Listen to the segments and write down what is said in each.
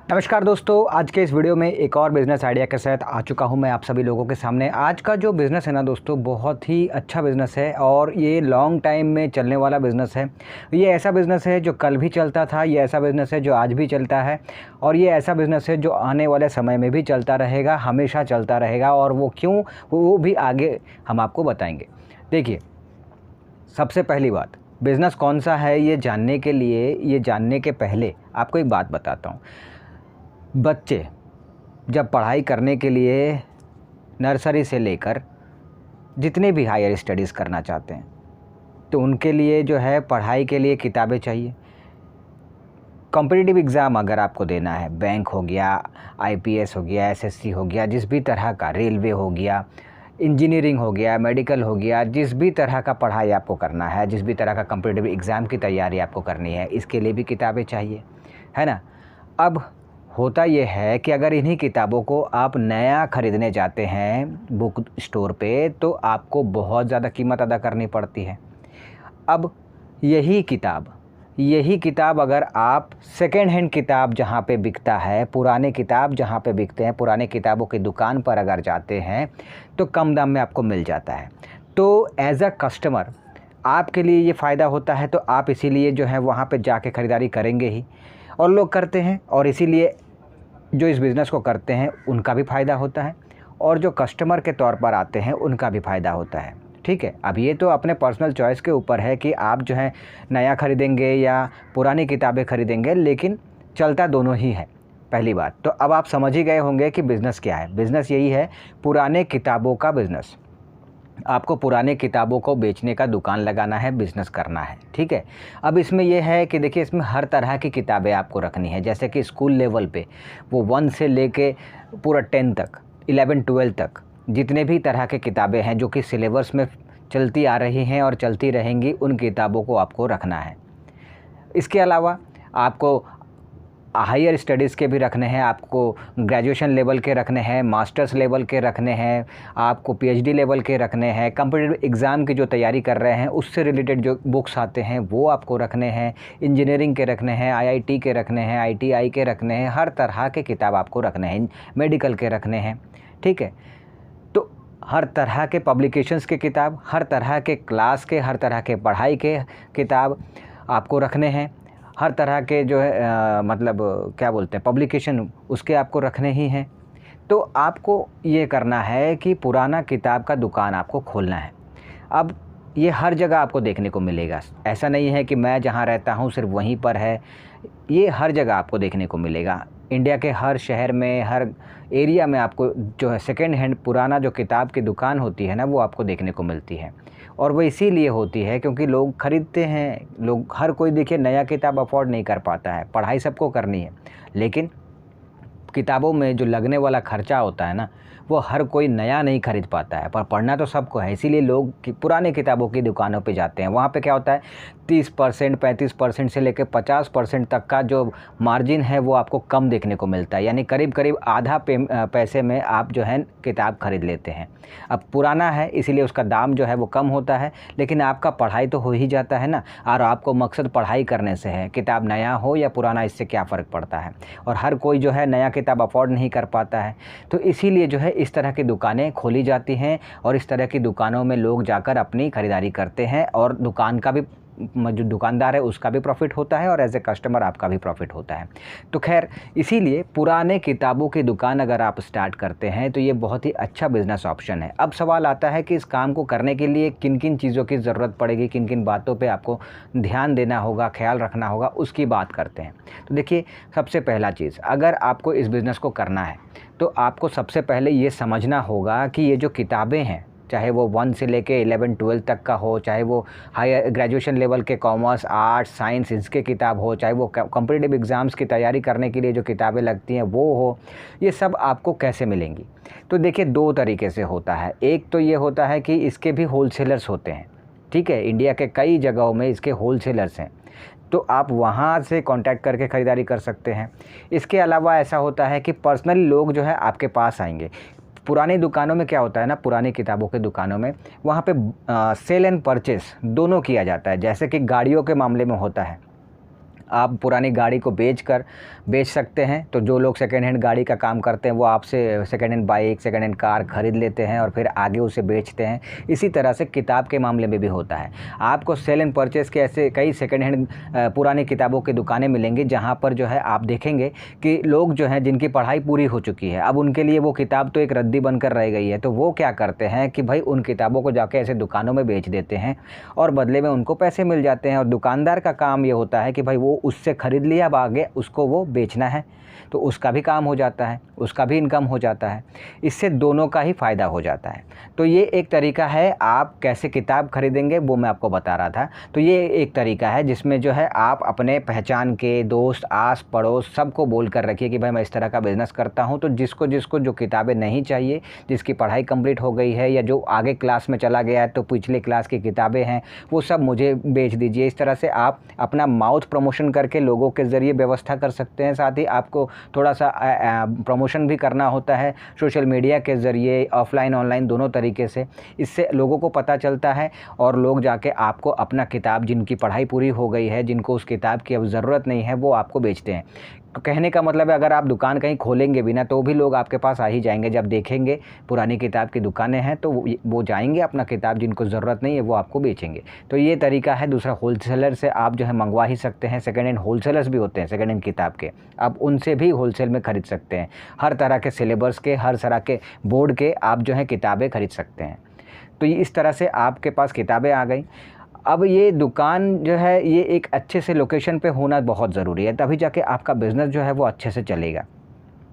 नमस्कार दोस्तों, आज के इस वीडियो में एक और बिज़नेस आइडिया के साथ आ चुका हूं मैं आप सभी लोगों के सामने। आज का जो बिज़नेस है ना दोस्तों, बहुत ही अच्छा बिज़नेस है और ये लॉन्ग टाइम में चलने वाला बिज़नेस है। ये ऐसा बिज़नेस है जो कल भी चलता था, ये ऐसा बिज़नेस है जो आज भी चलता है और ये ऐसा बिज़नेस है जो आने वाले समय में भी चलता रहेगा, हमेशा चलता रहेगा। और वो क्यों, वो भी आगे हम आपको बताएंगे। देखिए, सबसे पहली बात, बिज़नेस कौन सा है ये जानने के लिए, ये जानने के पहले आपको एक बात बताता हूँ। बच्चे जब पढ़ाई करने के लिए नर्सरी से लेकर जितने भी हायर स्टडीज़ करना चाहते हैं, तो उनके लिए जो है पढ़ाई के लिए किताबें चाहिए। कॉम्पिटिटिव एग्ज़ाम अगर आपको देना है, बैंक हो गया, आईपीएस हो गया, एसएससी हो गया, जिस भी तरह का, रेलवे हो गया, इंजीनियरिंग हो गया, मेडिकल हो गया, जिस भी तरह का पढ़ाई आपको करना है, जिस भी तरह का कॉम्पिटिटिव एग्ज़ाम की तैयारी आपको करनी है, इसके लिए भी किताबें चाहिए, है ना। अब होता ये है कि अगर इन्हीं किताबों को आप नया ख़रीदने जाते हैं बुक स्टोर पे, तो आपको बहुत ज़्यादा कीमत अदा करनी पड़ती है। अब यही किताब अगर आप सेकेंड हैंड किताब जहाँ पे बिकता है, पुराने किताब जहाँ पे बिकते हैं, पुराने किताबों की दुकान पर अगर जाते हैं तो कम दाम में आपको मिल जाता है। तो एज़ अ कस्टमर आपके लिए ये फ़ायदा होता है, तो आप इसीलिए जो है वहाँ पे जाके ख़रीदारी करेंगे ही, और लोग करते हैं। और इसीलिए जो इस बिज़नेस को करते हैं उनका भी फ़ायदा होता है और जो कस्टमर के तौर पर आते हैं उनका भी फ़ायदा होता है। ठीक है, अब ये तो अपने पर्सनल चॉइस के ऊपर है कि आप जो है नया ख़रीदेंगे या पुरानी किताबें ख़रीदेंगे, लेकिन चलता दोनों ही है। पहली बात तो अब आप समझ ही गए होंगे कि बिज़नेस क्या है। बिज़नेस यही है, पुराने किताबों का बिज़नेस। आपको पुराने किताबों को बेचने का दुकान लगाना है, बिज़नेस करना है। ठीक है, अब इसमें यह है कि देखिए, इसमें हर तरह की किताबें आपको रखनी है। जैसे कि स्कूल लेवल पे वो 1 से लेके पूरा 10 तक, 11-12 तक जितने भी तरह के किताबें हैं जो कि सिलेबस में चलती आ रही हैं और चलती रहेंगी, उन किताबों को आपको रखना है। इसके अलावा आपको हायर स्टडीज़ के भी रखने हैं, आपको ग्रेजुएशन लेवल के रखने हैं, मास्टर्स लेवल के रखने हैं, आपको पीएचडी लेवल के रखने हैं, कॉम्पिटिटिव एग्ज़ाम की जो तैयारी कर रहे हैं उससे रिलेटेड जो बुक्स आते हैं वो आपको रखने हैं, इंजीनियरिंग के रखने हैं, आईआईटी के रखने हैं, आईटीआई के रखने हैं, हर तरह के किताब आपको रखने हैं, मेडिकल के रखने हैं। ठीक है, तो हर तरह के पब्लिकेशंस के किताब, हर तरह के क्लास के, हर तरह के पढ़ाई के किताब आपको रखने हैं। हर तरह के जो है मतलब क्या बोलते हैं, पब्लिकेशन, उसके आपको रखने ही हैं। तो आपको ये करना है कि पुराना किताब का दुकान आपको खोलना है। अब ये हर जगह आपको देखने को मिलेगा। ऐसा नहीं है कि मैं जहाँ रहता हूँ सिर्फ वहीं पर है, ये हर जगह आपको देखने को मिलेगा। इंडिया के हर शहर में, हर एरिया में आपको जो है सेकेंड हैंड पुराना जो किताब की दुकान होती है ना, वो आपको देखने को मिलती है। और वो इसीलिए होती है क्योंकि लोग ख़रीदते हैं। लोग, हर कोई देखिए नया किताब अफोर्ड नहीं कर पाता है, पढ़ाई सबको करनी है, लेकिन किताबों में जो लगने वाला खर्चा होता है ना, वो हर कोई नया नहीं खरीद पाता है, पर पढ़ना तो सबको है। इसीलिए लोग पुराने किताबों की दुकानों पे जाते हैं। वहाँ पे क्या होता है, 30%, 35% से लेकर 50% तक का जो मार्जिन है वो आपको कम देखने को मिलता है। यानी करीब करीब आधा पैसे में आप जो है किताब खरीद लेते हैं। अब पुराना है इसीलिए उसका दाम जो है वो कम होता है, लेकिन आपका पढ़ाई तो हो ही जाता है ना, और आपको मकसद पढ़ाई करने से है। किताब नया हो या पुराना, इससे क्या फ़र्क पड़ता है। और हर कोई जो है नया किताब अफोर्ड नहीं कर पाता है, तो इसीलिए जो है इस तरह की दुकानें खोली जाती हैं और इस तरह की दुकानों में लोग जाकर अपनी ख़रीदारी करते हैं और दुकान का भी, जो दुकानदार है उसका भी प्रॉफिट होता है और एज ए कस्टमर आपका भी प्रॉफिट होता है। तो खैर, इसीलिए पुराने किताबों की दुकान अगर आप स्टार्ट करते हैं तो ये बहुत ही अच्छा बिज़नेस ऑप्शन है। अब सवाल आता है कि इस काम को करने के लिए किन किन चीज़ों की ज़रूरत पड़ेगी, किन किन बातों पे आपको ध्यान देना होगा, ख्याल रखना होगा, उसकी बात करते हैं। तो देखिए, सबसे पहला चीज़, अगर आपको इस बिज़नेस को करना है तो आपको सबसे पहले ये समझना होगा कि ये जो किताबें हैं, चाहे वो 1 से लेके 11-12 तक का हो, चाहे वो हायर ग्रेजुएशन लेवल के कॉमर्स, आर्ट्स, साइंस इसके किताब हो, चाहे वो कॉम्पिटिटिव एग्ज़ाम्स की तैयारी करने के लिए जो किताबें लगती हैं वो हो, ये सब आपको कैसे मिलेंगी। तो देखिए, 2 तरीके से होता है। एक तो ये होता है कि इसके भी होलसेलर्स होते हैं। ठीक है, इंडिया के कई जगहों में इसके होलसेलर्स हैं, तो आप वहाँ से कांटेक्ट करके ख़रीदारी कर सकते हैं। इसके अलावा ऐसा होता है कि पर्सनली लोग जो है आपके पास आएंगे। पुरानी दुकानों में क्या होता है ना, पुरानी किताबों के दुकानों में वहाँ पे सेल एंड परचेस दोनों किया जाता है। जैसे कि गाड़ियों के मामले में होता है, आप पुरानी गाड़ी को बेच सकते हैं। तो जो लोग सेकेंड हैंड गाड़ी का काम करते हैं वो आपसे second hand bike, second hand car खरीद लेते हैं और फिर आगे उसे बेचते हैं। इसी तरह से किताब के मामले में भी होता है। आपको सेल एंड परचेज़ के ऐसे कई सेकेंड हैंड पुरानी किताबों की दुकानें मिलेंगी, जहाँ पर जो है आप देखेंगे कि लोग जो हैं जिनकी पढ़ाई पूरी हो चुकी है, अब उनके लिए वो किताब तो एक रद्दी बनकर रह गई है, तो वो क्या करते हैं कि भाई उन किताबों को जाके ऐसे दुकानों में बेच देते हैं और बदले में उनको पैसे मिल जाते हैं। और दुकानदार का काम ये होता है कि भाई वो उससे ख़रीद लिया, अब आगे उसको वो बेचना है, तो उसका भी काम हो जाता है, उसका भी इनकम हो जाता है। इससे दोनों का ही फ़ायदा हो जाता है। तो ये एक तरीका है आप कैसे किताब खरीदेंगे, वो मैं आपको बता रहा था। तो ये एक तरीका है जिसमें जो है आप अपने पहचान के दोस्त, आस पड़ोस सबको बोल कर रखिए कि भाई मैं इस तरह का बिज़नेस करता हूँ। तो जिसको जिसको जो किताबें नहीं चाहिए, जिसकी पढ़ाई कंप्लीट हो गई है या जो आगे क्लास में चला गया है तो पिछले क्लास की किताबें हैं वो सब मुझे बेच दीजिए। इस तरह से आप अपना माउथ प्रमोशन करके लोगों के ज़रिए व्यवस्था कर सकते हैं। साथ ही आपको थोड़ा सा प्रमोशन भी करना होता है सोशल मीडिया के ज़रिए, ऑफलाइन ऑनलाइन दोनों तरीके से। इससे लोगों को पता चलता है और लोग जाके आपको अपना किताब, जिनकी पढ़ाई पूरी हो गई है, जिनको उस किताब की अब ज़रूरत नहीं है, वो आपको बेचते हैं। तो कहने का मतलब है अगर आप दुकान कहीं खोलेंगे भी ना तो भी लोग आपके पास आ ही जाएंगे। जब देखेंगे पुरानी किताब की दुकानें हैं तो वो जाएंगे, अपना किताब जिनको ज़रूरत नहीं है वो आपको बेचेंगे। तो ये तरीका है। दूसरा, होलसेलर से आप जो है मंगवा ही सकते हैं। सेकेंड हैंड होलसेलर्स भी होते हैं सेकेंड हैंड किताब के, आप उनसे भी होलसेल में ख़रीद सकते हैं। हर तरह के सिलेबस के, हर तरह के बोर्ड के आप जो है किताबें खरीद सकते हैं। तो इस तरह से आपके पास किताबें आ गई। अब ये दुकान जो है ये एक अच्छे से लोकेशन पे होना बहुत ज़रूरी है, तभी जाके आपका बिज़नेस जो है वो अच्छे से चलेगा।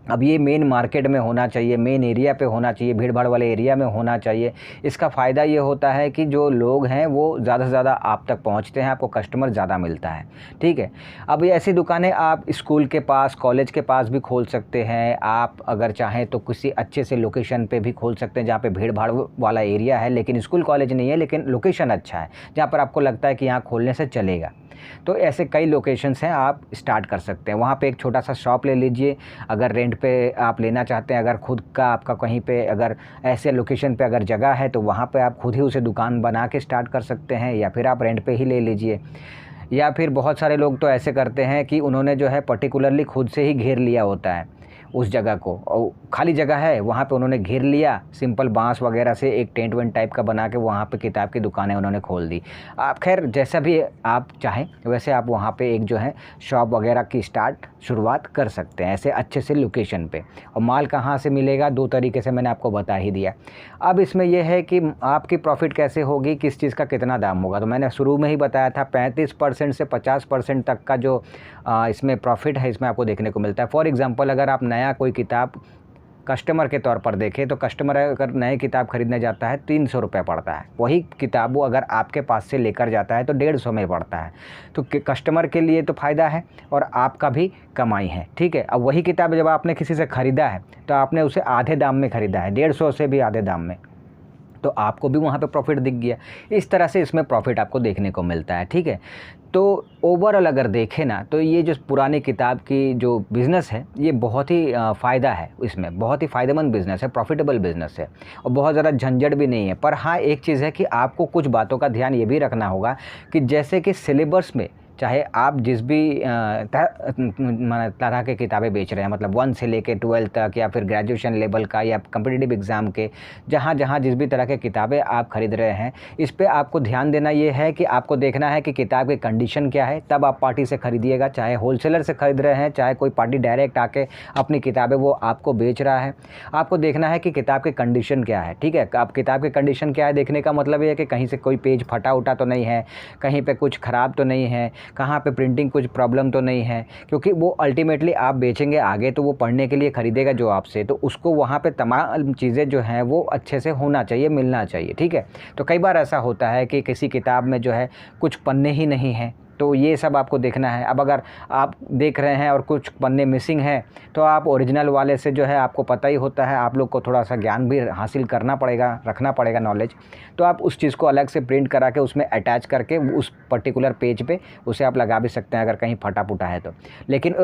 अब ये मेन मार्केट में होना चाहिए, मेन एरिया पे होना चाहिए, भीड़ भाड़ वाले एरिया में होना चाहिए। इसका फ़ायदा ये होता है कि जो लोग हैं वो ज़्यादा से ज़्यादा आप तक पहुंचते हैं, आपको कस्टमर ज़्यादा मिलता है। ठीक है। अब ये ऐसी दुकानें आप स्कूल के पास, कॉलेज के पास भी खोल सकते हैं। आप अगर चाहें तो किसी अच्छे से लोकेशन पे भी खोल सकते हैं जहाँ पे भीड़ भाड़ वाला एरिया है, लेकिन स्कूल कॉलेज नहीं है, लेकिन लोकेशन अच्छा है जहाँ पर आपको लगता है कि यहाँ खोलने से चलेगा। तो ऐसे कई लोकेशंस हैं, आप स्टार्ट कर सकते हैं। वहाँ पे एक छोटा सा शॉप ले लीजिए। अगर रेंट पे आप लेना चाहते हैं, अगर खुद का आपका कहीं पे अगर ऐसे लोकेशन पे अगर जगह है तो वहाँ पे आप खुद ही उसे दुकान बना के स्टार्ट कर सकते हैं, या फिर आप रेंट पे ही ले लीजिए। या फिर बहुत सारे लोग तो ऐसे करते हैं कि उन्होंने जो है पर्टिकुलरली खुद से ही घेर लिया होता है उस जगह को, और खाली जगह है वहाँ पे उन्होंने घेर लिया, सिंपल बांस वगैरह से एक टेंट वेंट टाइप का बना के वहाँ पे किताब की दुकानें उन्होंने खोल दी। आप खैर जैसा भी आप चाहें वैसे आप वहाँ पे एक जो है शॉप वगैरह की शुरुआत कर सकते हैं ऐसे अच्छे से लोकेशन पे। और माल कहाँ से मिलेगा, दो तरीके से मैंने आपको बता ही दिया। अब इसमें यह है कि आपकी प्रॉफिट कैसे होगी, किस चीज़ का कितना दाम होगा। तो मैंने शुरू में ही बताया था 35% से 50% तक का जो इसमें प्रॉफिट है इसमें आपको देखने को मिलता है। फॉर एग्ज़ाम्पल अगर आप नया कोई किताब कस्टमर के तौर पर देखें तो कस्टमर अगर नई किताब खरीदने जाता है 300 रुपये पड़ता है, वही किताब वो अगर आपके पास से लेकर जाता है तो 150 में पड़ता है। तो कस्टमर के लिए तो फ़ायदा है और आपका भी कमाई है। ठीक है। अब वही किताब जब आपने किसी से ख़रीदा है तो आपने उसे आधे दाम में ख़रीदा है, 150 से भी आधे दाम में, तो आपको भी वहाँ पे प्रॉफिट दिख गया। इस तरह से इसमें प्रॉफिट आपको देखने को मिलता है। ठीक है। तो ओवरऑल अगर देखें ना तो ये जो पुरानी किताब की जो बिज़नेस है ये बहुत ही फ़ायदा है, इसमें बहुत ही फ़ायदेमंद बिज़नेस है, प्रॉफिटेबल बिज़नेस है और बहुत ज़्यादा झंझट भी नहीं है। पर हाँ, एक चीज़ है कि आपको कुछ बातों का ध्यान ये भी रखना होगा कि जैसे कि सिलेबस में चाहे आप जिस भी तरह के किताबें बेच रहे हैं, मतलब 1 से लेके 12 तक या फिर ग्रेजुएशन लेवल का या कॉम्पिटिटिव एग्ज़ाम के, जहाँ जहाँ जिस भी तरह के किताबें आप ख़रीद रहे हैं, इस पे आपको ध्यान देना ये है कि आपको देखना है कि किताब की कंडीशन क्या है, तब आप पार्टी से ख़रीदिएगा। चाहे होलसेलर से ख़रीद रहे हैं, चाहे कोई पार्टी डायरेक्ट आके अपनी किताबें वो आपको बेच रहा है, आपको देखना है कि किताब की कंडीशन क्या है। ठीक है। आप किताब की कंडीशन क्या है देखने का मतलब ये है कि कहीं से कोई पेज फटा उटा तो नहीं है, कहीं पर कुछ ख़राब तो नहीं है, कहाँ पे प्रिंटिंग कुछ प्रॉब्लम तो नहीं है, क्योंकि वो अल्टीमेटली आप बेचेंगे आगे तो वो पढ़ने के लिए ख़रीदेगा जो आपसे, तो उसको वहाँ पे तमाम चीज़ें जो हैं वो अच्छे से होना चाहिए, मिलना चाहिए। ठीक है। तो कई बार ऐसा होता है कि किसी किताब में जो है कुछ पन्ने ही नहीं हैं, तो ये सब आपको देखना है। अब अगर आप देख रहे हैं और कुछ पन्ने मिसिंग हैं तो आप ओरिजिनल वाले से जो है, आपको पता ही होता है, आप लोग को थोड़ा सा ज्ञान भी हासिल करना पड़ेगा, रखना पड़ेगा नॉलेज, तो आप उस चीज़ को अलग से प्रिंट करा के उसमें अटैच करके उस पर्टिकुलर पेज पे उसे आप लगा भी सकते हैं अगर कहीं फटा फूटा है तो। लेकिन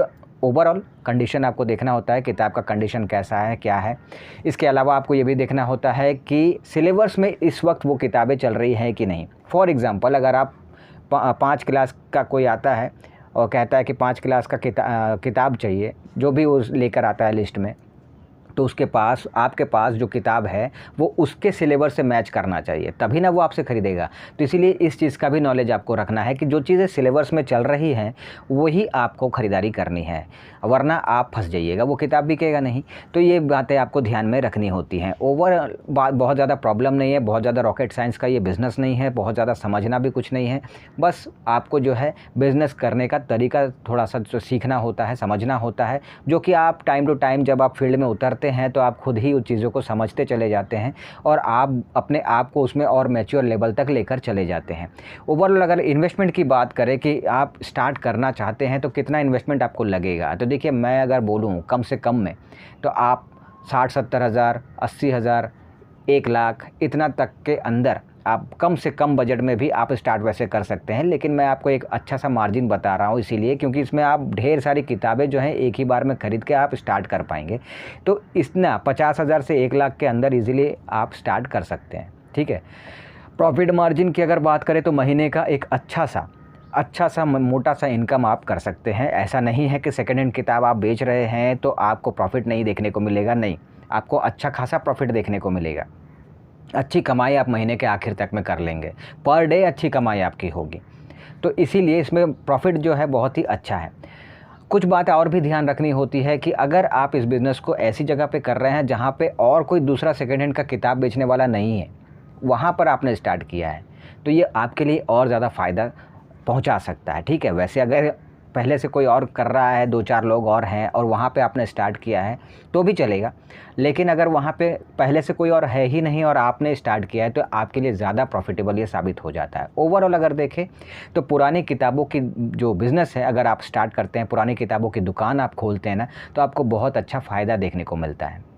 ओवरऑल कंडीशन आपको देखना होता है, किताब का कंडीशन कैसा है, क्या है। इसके अलावा आपको ये भी देखना होता है कि सिलेबस में इस वक्त वो किताबें चल रही हैं कि नहीं। फॉर एग्ज़ाम्पल अगर आप 5 क्लास का कोई आता है और कहता है कि 5 क्लास का किताब चाहिए, जो भी वो लेकर आता है लिस्ट में, तो उसके पास, आपके पास जो किताब है वो उसके सिलेबस से मैच करना चाहिए, तभी ना वो आपसे ख़रीदेगा। तो इसीलिए इस चीज़ का भी नॉलेज आपको रखना है कि जो चीज़ें सिलेबस में चल रही हैं वही आपको ख़रीदारी करनी है, वरना आप फंस जाइएगा, वो किताब बिकेगा नहीं। तो ये बातें आपको ध्यान में रखनी होती हैं। ओवर बहुत ज़्यादा प्रॉब्लम नहीं है, बहुत ज़्यादा रॉकेट साइंस का ये बिज़नेस नहीं है, बहुत ज़्यादा समझना भी कुछ नहीं है। बस आपको जो है बिज़नेस करने का तरीका थोड़ा सा जो सीखना होता है, समझना होता है, जो कि आप टाइम टू टाइम जब आप फील्ड में उतरते हैं तो आप खुद ही उन चीज़ों को समझते चले जाते हैं और आप अपने आप को उसमें और मैच्योर लेवल तक लेकर चले जाते हैं। ओवरऑल अगर इन्वेस्टमेंट की बात करें कि आप स्टार्ट करना चाहते हैं तो कितना इन्वेस्टमेंट आपको लगेगा, तो देखिए मैं अगर बोलूँ कम से कम में, तो आप 60-70 हज़ार, 80 हज़ार, 1 लाख इतना तक के अंदर आप कम से कम बजट में भी आप स्टार्ट वैसे कर सकते हैं। लेकिन मैं आपको एक अच्छा सा मार्जिन बता रहा हूँ इसीलिए क्योंकि इसमें आप ढेर सारी किताबें जो हैं एक ही बार में ख़रीद के आप स्टार्ट कर पाएंगे। तो इतना 50 हज़ार से 1 लाख के अंदर इजीली आप स्टार्ट कर सकते हैं, ठीक है। प्रॉफिट मार्जिन की अगर बात करें तो महीने का एक अच्छा सा मोटा सा इनकम आप कर सकते हैं। ऐसा नहीं है कि सेकेंड हैंड किताब आप बेच रहे हैं तो आपको प्रॉफिट नहीं देखने को मिलेगा, नहीं, आपको अच्छा खासा प्रॉफिट देखने को मिलेगा। अच्छी कमाई आप महीने के आखिर तक में कर लेंगे, पर डे अच्छी कमाई आपकी होगी। तो इसीलिए इसमें प्रॉफिट जो है बहुत ही अच्छा है। कुछ बातें और भी ध्यान रखनी होती है कि अगर आप इस बिज़नेस को ऐसी जगह पे कर रहे हैं जहाँ पे और कोई दूसरा सेकेंड हैंड का किताब बेचने वाला नहीं है, वहाँ पर आपने स्टार्ट किया है, तो ये आपके लिए और ज़्यादा फ़ायदा पहुँचा सकता है, ठीक है। वैसे अगर पहले से कोई और कर रहा है, 2-4 लोग और हैं और वहाँ पे आपने स्टार्ट किया है तो भी चलेगा। लेकिन अगर वहाँ पे पहले से कोई और है ही नहीं और आपने स्टार्ट किया है तो आपके लिए ज़्यादा प्रॉफिटेबल ये साबित हो जाता है। ओवरऑल अगर देखें तो पुरानी किताबों की जो बिज़नेस है, अगर आप स्टार्ट करते हैं, पुरानी किताबों की दुकान आप खोलते हैं ना, तो आपको बहुत अच्छा फ़ायदा देखने को मिलता है।